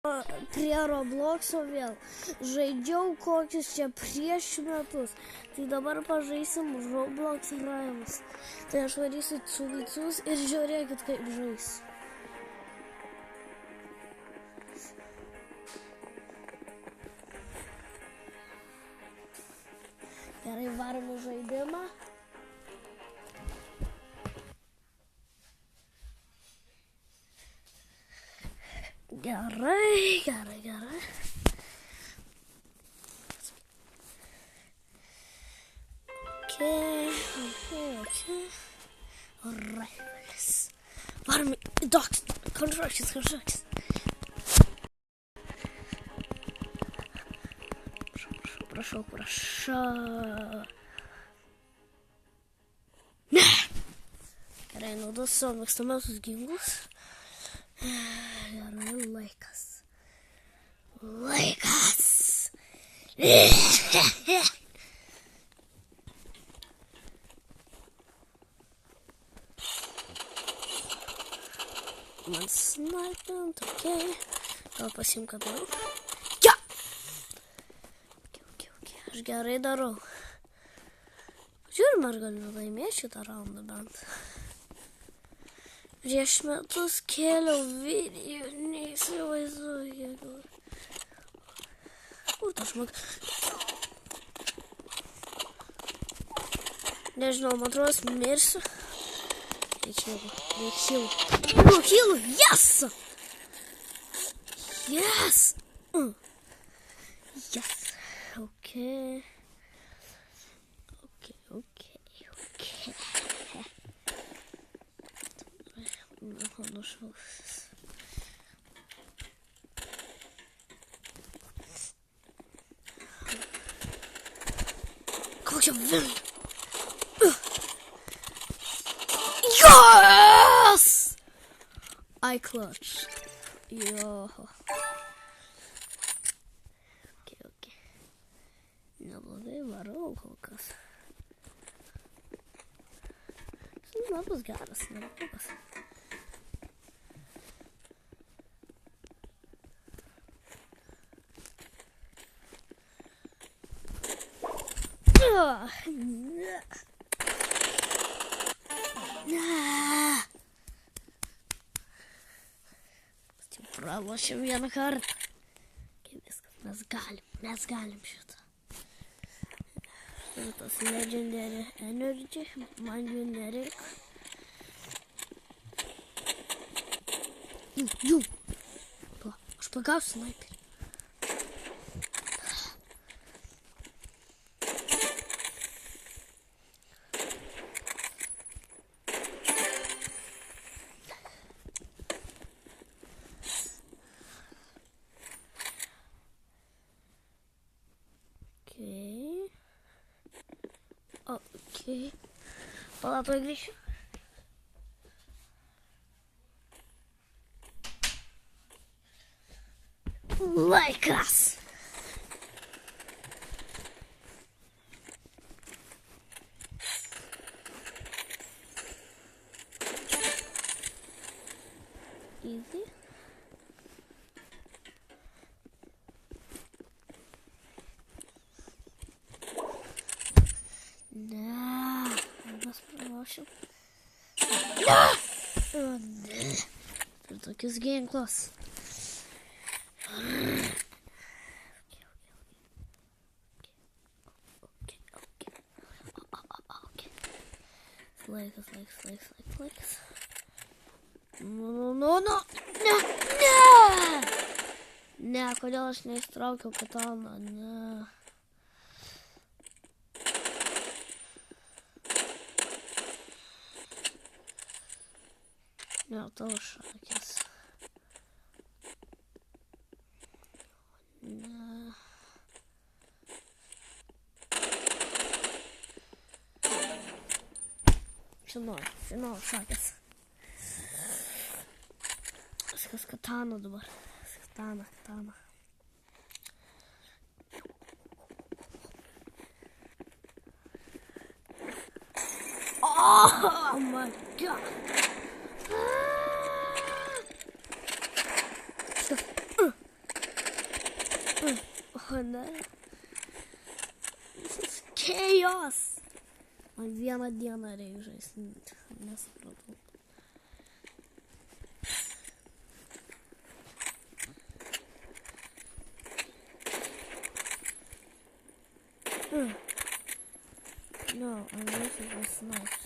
Prie Robloxo vėl. Žaidžiau kokius čia prieš metus. Tai dabar pažaisim Roblox Rivals. Tai aš varysiu culicus ir žiūrėkit kaip žaisiu. Gerai, varom į žaidimą. Gerai. Okay. Rivals. Varom į Docs. Constructions. Prašau. Ne! Gerai, naudos savo mėgstamiausius ginklus. Gerai, laikas. Man snipint, okei. Gal pasiim, ką darau. Ja! Okay. Aš gerai darau. Žiūrim, ar galiu laimėti šitą raundą bent. Prieš metus kėliau video, neįsivaizduoju. Kur tas žmogus? Nežinau, man atrodo, mirsiu. Reikščiau. Yes! Yes! Okay. Kokia vilna. Yes! I clutched. Yo. Okay. Neblogai varau kol kas. Labas geras, neblogas. Pralošėm vieną kartą. Viskas, mes galim šitą. Tas legendary energy, man jų nereikia. Jų. Aš pagausiu sniperį. Okay. Pala, tuoj grįšiu. Laikas. Easy. Ir tokius ginklos. Laikas. No. Ne, kodėl aš neištraukiau kataną, ne. Ne, tavo šakės. Ne. Žinau, šakės. Viskas katana dabar. Katana. Oh my god. O ne? Chaos! Man vieną dieną reikia žaisti. Nesupratau. No, I wish it was nice.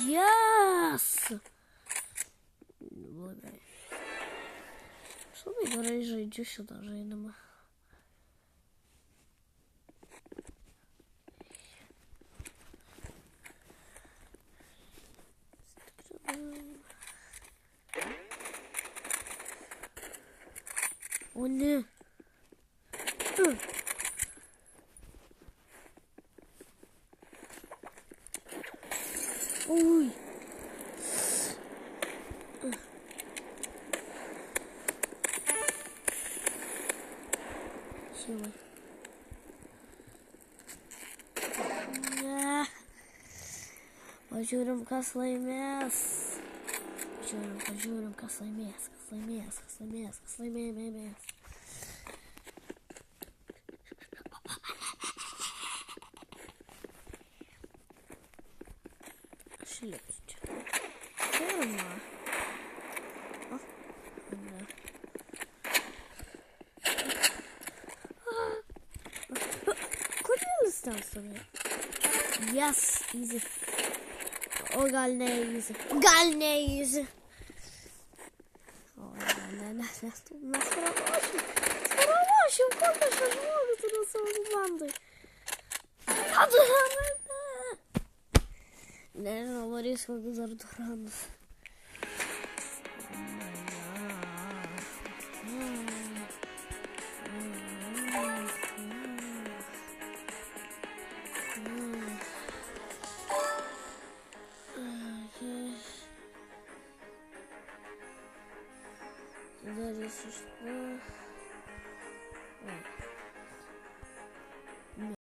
Yes! Blogai. Aš labai gerai žaidžiu šitą žaidimą. O ne. Ui. Siūlai. Ne. Pažiūrim, kas laimės. Pažiūrim, kas laimės. Aš liksiu čia. Pirma. O, ne. Kodėl jis ten stovėjo? Yes, easy. O gal ne easy. Mes pralošim, kokią šią žmogų turiu savo komandai. Nežinau, varys kokius dar durandus. Darysiu šitą.